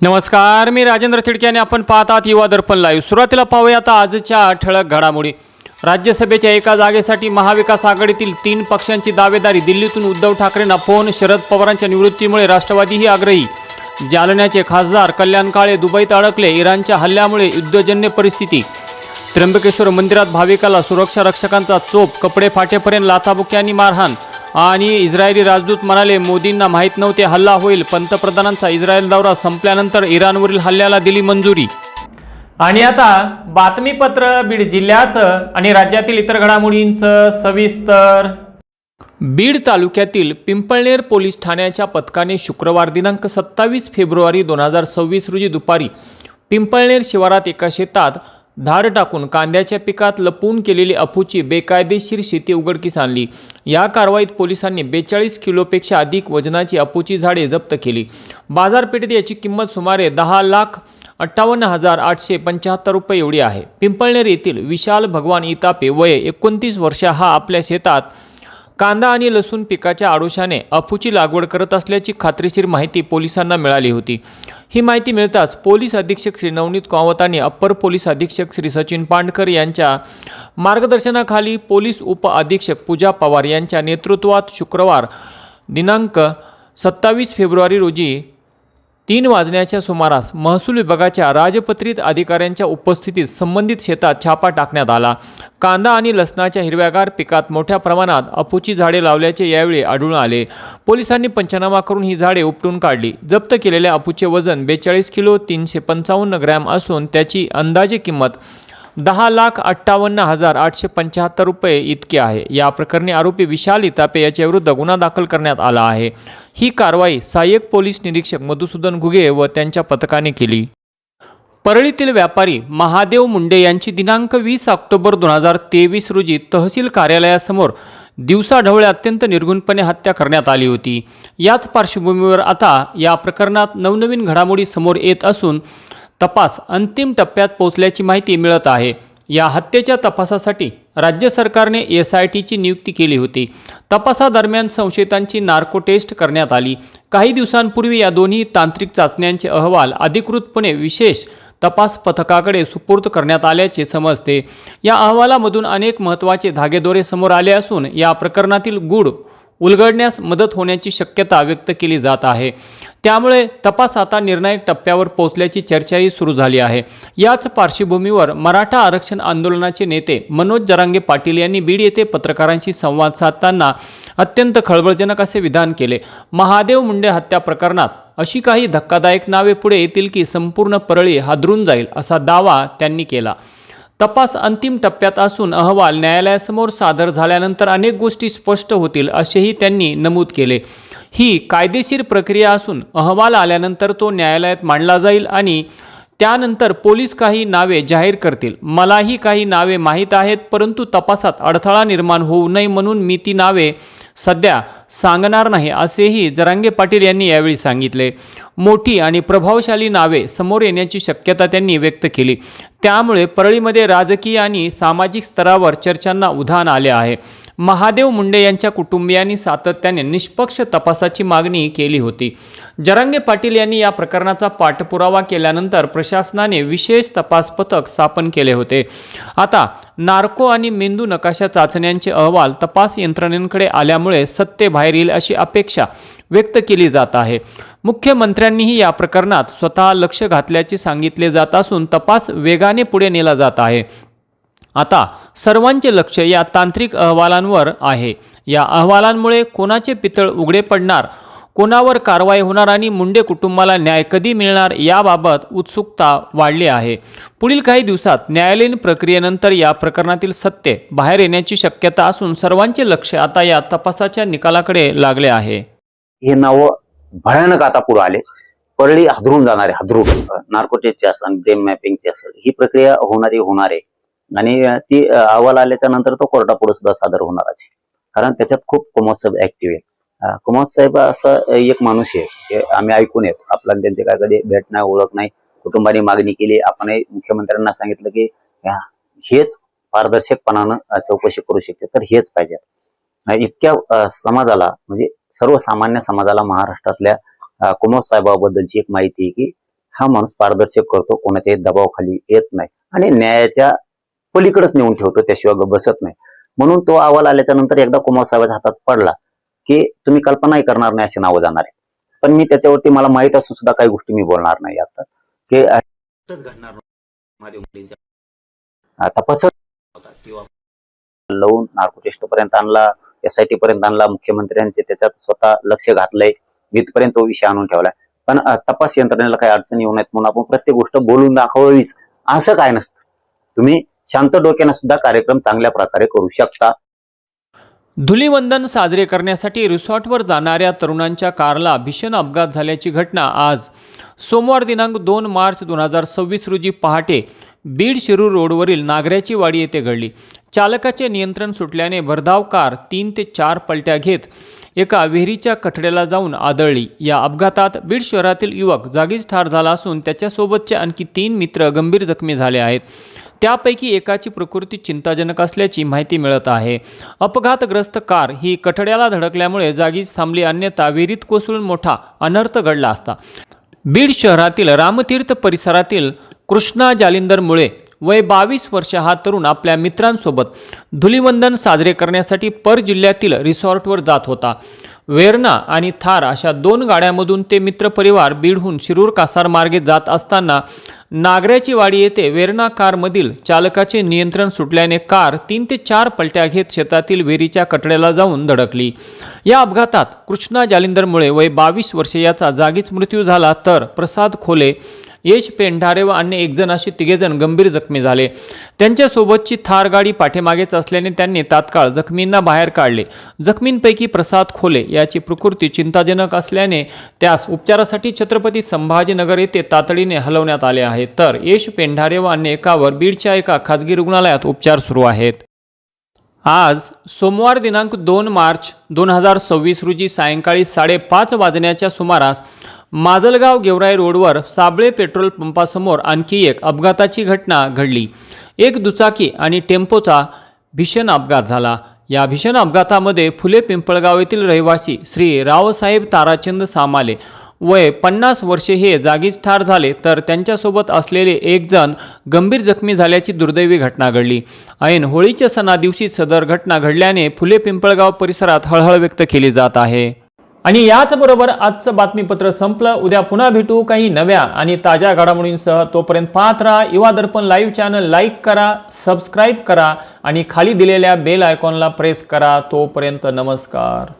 नमस्कार, मी राजेंद्र थिडके आणि आपण पाहत आहात युवा दर्पण लाईव्ह। सुरुवातीला पाहूया आता आजच्या ठळक घडामोडी। राज्यसभेच्या एका जागेसाठी महाविकास आघाडीतील 3 पक्षांची दावेदारी। दिल्लीतून उद्धव ठाकरेंना फोन, शरद पवारांच्या निवृत्तीमुळे राष्ट्रवादीही आग्रही। जालन्याचे खासदार कल्याण काळे दुबईत अडकले। इराणच्या हल्ल्यामुळे युद्धजन्य परिस्थिती। त्र्यंबकेश्वर मंदिरात भाविकाला सुरक्षा रक्षकांचा चोप, कपडे फाटेपर्यंत लाथाबुक्की आणि मारहाण। आणि इस्रायली राजदूत म्हणाले, मोदींना माहीत नव्हते हल्ला होईल। पंतप्रधानांचा इस्रायल दौरा संपल्यानंतर इराणवरील हल्ल्याला दिली मंजुरी। आणि आता बातमीपत्र बीड जिल्ह्याचं आणि राज्यातील इतर घडामोडींचं सविस्तर। बीड तालुक्यातील पिंपळनेर पोलीस ठाण्याच्या पथकाने शुक्रवार दिनांक 27 फेब्रुवारी 2026 रोजी दुपारी पिंपळनेर शिवारात एका शेतात धाड टाकून कांद्याच्या पिकात लपवून केलेली अफूची बेकायदेशीर शेती उघडकीस आणली। या कारवाईत पोलिसांनी 42 किलोपेक्षा अधिक वजनाची अफूची झाडे जप्त केली। बाजारपेठेत याची किंमत सुमारे 10,58,875 रुपये एवढी आहे। पिंपळनेर येथील विशाल भगवान इतापे वय 29 वर्ष हा आपल्या शेतात कांदा आणि लसूण पिकाच्या आडोशाने अफूची लागवड करत असल्याची खात्रीशीर माहिती पोलिसांना मिळाली होती। ही माहिती मिळताच पोलीस अधीक्षक श्री नवनीत कावत आणि अप्पर पोलीस अधीक्षक श्री सचिन पांडकर यांच्या मार्गदर्शनाखाली पोलीस उप अधीक्षक पूजा पवार यांच्या नेतृत्वात शुक्रवार दिनांक 27 फेब्रुवारी रोजी 3 वाजण्याच्या सुमारास महसूल विभागाच्या राजपत्रित अधिकाऱ्यांच्या उपस्थितीत संबंधित शेतात छापा टाकण्यात आला। कांदा आणि लसणाच्या हिरव्यागार पिकात मोठ्या प्रमाणात अफूची झाडे लावल्याचे यावेळी आढळून आले। पोलिसांनी पंचनामा करून ही झाडे उपटून काढली। जप्त केलेल्या अफूचे वजन 42 किलो 355 ग्रॅम असून त्याची अंदाजे किंमत 10,58,875 रुपये इतकी आहे। या प्रकरणी आरोपी विशाल इतापे याच्या विरुद्ध गुन्हा दाखल करण्यात आला आहे। ही कारवाई सहाय्यक पोलीस निरीक्षक मधुसूदन घुगे व त्यांच्या पथकाने केली। परळीतील व्यापारी महादेव मुंडे यांची दिनांक 20 ऑक्टोबर 2023 रोजी तहसील कार्यालयासमोर दिवसाढवळे अत्यंत निर्घृणपणे हत्या करण्यात आली होती। याच पार्श्वभूमीवर आता या प्रकरणात नवनवीन घडामोडी समोर येत असून तपास अंतिम टप्प्यात पोहोचल्याची माहिती मिळत आहे। या हत्येच्या तपासासाठी राज्य सरकारने SITची नियुक्ती केली होती। तपासादरम्यान संशयितांची नार्को टेस्ट करण्यात आली। काही दिवसांपूर्वी या दोन्ही तांत्रिक चाचण्यांचे अहवाल अधिकृतपणे विशेष तपास पथकाकडे सुपूर्द करण्यात आल्याचे समजते। या अहवालामधून अनेक महत्त्वाचे धागेदोरे समोर आले असून या प्रकरणातील गूढ उलगडण्यास मदत होण्याची शक्यता व्यक्त केली जात आहे। त्यामुळे तपास आता निर्णायक टप्प्यावर पोहोचल्याची चर्चाही सुरू झाली आहे। याच पार्श्वभूमीवर मराठा आरक्षण आंदोलनाचे नेते मनोज जरांगे पाटील यांनी बीड येथे पत्रकारांशी संवाद साधताना अत्यंत खळबळजनक असे विधान केले। महादेव मुंडे हत्या प्रकरणात अशी काही धक्कादायक नावे पुढे येतील की संपूर्ण परळी हादरून जाईल असा दावा त्यांनी केला। तपास अंतिम टप्प्यात असून अहवाल न्यायालयासमोर सादर झाल्यानंतर अनेक गोष्टी स्पष्ट होतील असेही त्यांनी नमूद केले। ही कायदेशीर प्रक्रिया असून अहवाल आल्यानंतर तो न्यायालयात मांडला जाईल आणि त्यानंतर पोलीस काही नावे जाहीर करतील। मलाही काही नावे माहीत आहेत, परंतु तपासात अडथळा निर्माण होऊ नये म्हणून मी ती नावे सध्या सांगणार नाही असेही जरांगे पाटील यांनी यावेळी सांगितले। मोठी आणि प्रभावशाली नावे समोर येण्याची शक्यता त्यांनी व्यक्त केली। त्यामुळे परळीमध्ये राजकीय आणि सामाजिक स्तरावर चर्चांना उधाण आले आहे। महादेव मुंडे यांच्या कुटुंबियांनी सातत्याने निष्पक्ष तपासाची मागणी केली होती। जरांगे पाटील यांनी या प्रकरणाचा पाठपुरावा केल्यानंतर प्रशासनाने विशेष तपास पथक स्थापन केले होते। आता नार्को आणि मेंदू नकाशा चाचण्यांचे अहवाल तपास यंत्रणेकडे आल्यामुळे सत्य बाहेर येईल अशी अपेक्षा व्यक्त केली जात आहे। मुख्यमंत्र्यांनीही या प्रकरणात स्वतः लक्ष घातल्याचे सांगितले जात असून तपास वेगाने पुढे नेला जात आहे। आता सर्वांचे लक्ष या तांत्रिक अहवालांवर आहे। या अहवालांमुळे कोणाचे पितळ उघडे पडणार, कोणावर कारवाई होणार आणि मुंडे कुटुंबाला न्याय कधी मिळणार याबाबत उत्सुकता वाढली आहे। पुढील काही दिवसात न्यायालयीन प्रक्रियेनंतर या प्रकरणातील सत्य बाहेर येण्याची शक्यता असून सर्वांचे लक्ष आता या तपासाच्या निकालाकडे लागले आहे। हे नाव भयानक आता पुढे आले। परळी हादरून जाणारे, हादरून नार्को टेस्टचे असेल, ब्रेन मॅपिंगची असेल, ही प्रक्रिया होणार आहे आणि ती अहवाल आल्याच्या नंतर तो कोर्टापुढे सुद्धा सादर होणारच आहे। कारण त्याच्यात खूप कुमार साहेब ऍक्टिव्ह आहेत। कुमार साहेब असं एक माणूस आहे की आम्ही ऐकून येत, आपल्याला त्यांचे काय कधी भेट नाही, ओळख नाही। कुटुंबाने मागणी केली, आपणही मुख्यमंत्र्यांना सांगितलं की हेच पारदर्शकपणानं चौकशी करू शकते तर हेच पाहिजे। इतक्या समाजाला म्हणजे सर्वसामान्य समाजाला महाराष्ट्रातल्या कुमार साहेबाबद्दलची एक माहिती की हा माणूस पारदर्शक करतो, कोणाच्याही दबावाखाली येत नाही आणि न्यायाच्या पलीकडेच नेऊन ठेवतो, त्याशिवाय गप्प बसत नाही. म्हणून तो अहवाल आल्याच्या नंतर एकदा कुमार साहेबांच्या हातात पडला की तुम्ही कल्पनाही करणार नाही अशी नावं जाणार आहे. पण मी त्याच्यावरती मला माहित असून सुद्धा काही गोष्टी मी बोलणार नाही आता की घडणार माझ्या मुलींच्या तपास होता किंवा लावून नार्को टेस्ट पर्यंत आणला, SIT पर्यंत आणला, मुख्यमंत्र्यांचे त्याच्यात स्वतः लक्ष घातलंय, इथपर्यंत तो विषय आणून ठेवलाय. पण तपास यंत्रणेला काही अडचणी येऊ नयेत म्हणून आपण प्रत्येक गोष्ट बोलून दाखवावीच असं काय नसतं. तुम्ही शांत डोक्याने सुद्धा कार्यक्रम चांगल्या प्रकारे करू शकता. धुलीवंदन साजरे करण्यासाठी रिसॉर्टवर जाणाऱ्या तरुणांच्या कारला भीषण अपघात झाल्याची घटना आज सोमवार दिनांक 2 मार्च 2026 रोजी पहाटे बीड शिरूर रोडवरील नागऱ्याची वाडी येथे घडली. चालकाचे नियंत्रण सुटल्याने भरधाव कार 3 ते 4 पलट्या घेत एका विहिरीच्या कठड्याला जाऊन आदळली. या अपघातात बीड शहरातील युवक जागीच ठार झाला असून त्याच्यासोबतचे आणखी 3 मित्र गंभीर जखमी झाले आहेत. त्यापैकी एकाची प्रकृती चिंताजनक असल्याची माहिती मिळत आहे. अपघातग्रस्त कार ही कठड्याला धडकल्यामुळे जागीच थांबली, अन्यथा विहिरीत कोसळून मोठा अनर्थ घडला असता. बीड शहरातील रामतीर्थ परिसरातील कृष्णा जालिंदर मुळे वय 22 वर्ष हा तरुण आपल्या मित्रांसोबत धुलीवंदन साजरे करण्यासाठी पर जिल्ह्यातील रिसॉर्टवर जात होता. वेर्ना आणि थार अशा 2 गाड्यांमधून ते मित्रपरिवार बीडहून शिरूर कासार मार्गे जात असताना नागऱ्याची वाडी येथे वेर्ना कारमधील चालकाचे नियंत्रण सुटल्याने कार 3 ते 4 पलट्या घेत शेतातील विहिरीच्या कठड्याला जाऊन धडकली. या अपघातात कृष्णा जालिंदर मुळे वय 22 वर्षे याचा जागीच मृत्यू झाला, तर प्रसाद खोले, यश पेंढारे व अन्य 1 जण असे 3 जण गंभीर जखमी झाले. त्यांच्यासोबतची थार गाडी पाठीमागेच असल्याने त्यांनी तात्काळ जखमींना बाहेर काढले. जखमींपैकी प्रसाद खोले याची प्रकृती चिंताजनक असल्याने त्यास उपचारासाठी छत्रपती संभाजीनगर येथे तातडीने हलवण्यात आले आहे, तर यश पेंढारे व अन्य एकावर बीडच्या एका खाजगी रुग्णालयात उपचार सुरू आहेत. आज सोमवार दिनांक 2 मार्च 2026 रोजी सायंकाळी 5:30 वाजण्याच्या सुमारास माजलगाव गेवराई रोडवर साबळे पेट्रोल पंपासमोर आणखी एक अपघाताची घटना घडली. एक दुचाकी आणि टेम्पोचा भीषण अपघात झाला. या भीषण अपघातामध्ये फुले पिंपळगाव येथील रहिवासी श्री रावसाहेब ताराचंद सामाले वय 50 वर्षे हे जागीच ठार झाले, तर त्यांच्यासोबत असलेले 1 जण गंभीर जखमी झाल्याची दुर्दैवी घटना घडली. ऐन होळीच्या सणादिवशी सदर घटना घडल्याने फुले पिंपळगाव परिसरात हळहळ व्यक्त केली जात आहे. आणि याचबरोबर आजचं बातमीपत्र संपलं. उद्या पुन्हा भेटू काही नव्या आणि ताज्या घडामोडींसह. तोपर्यंत पाहत राहा युवा दर्पण लाईव्ह चॅनल. लाईक करा, सबस्क्राईब करा आणि खाली दिलेल्या बेल आयकॉनला प्रेस करा. तोपर्यंत नमस्कार.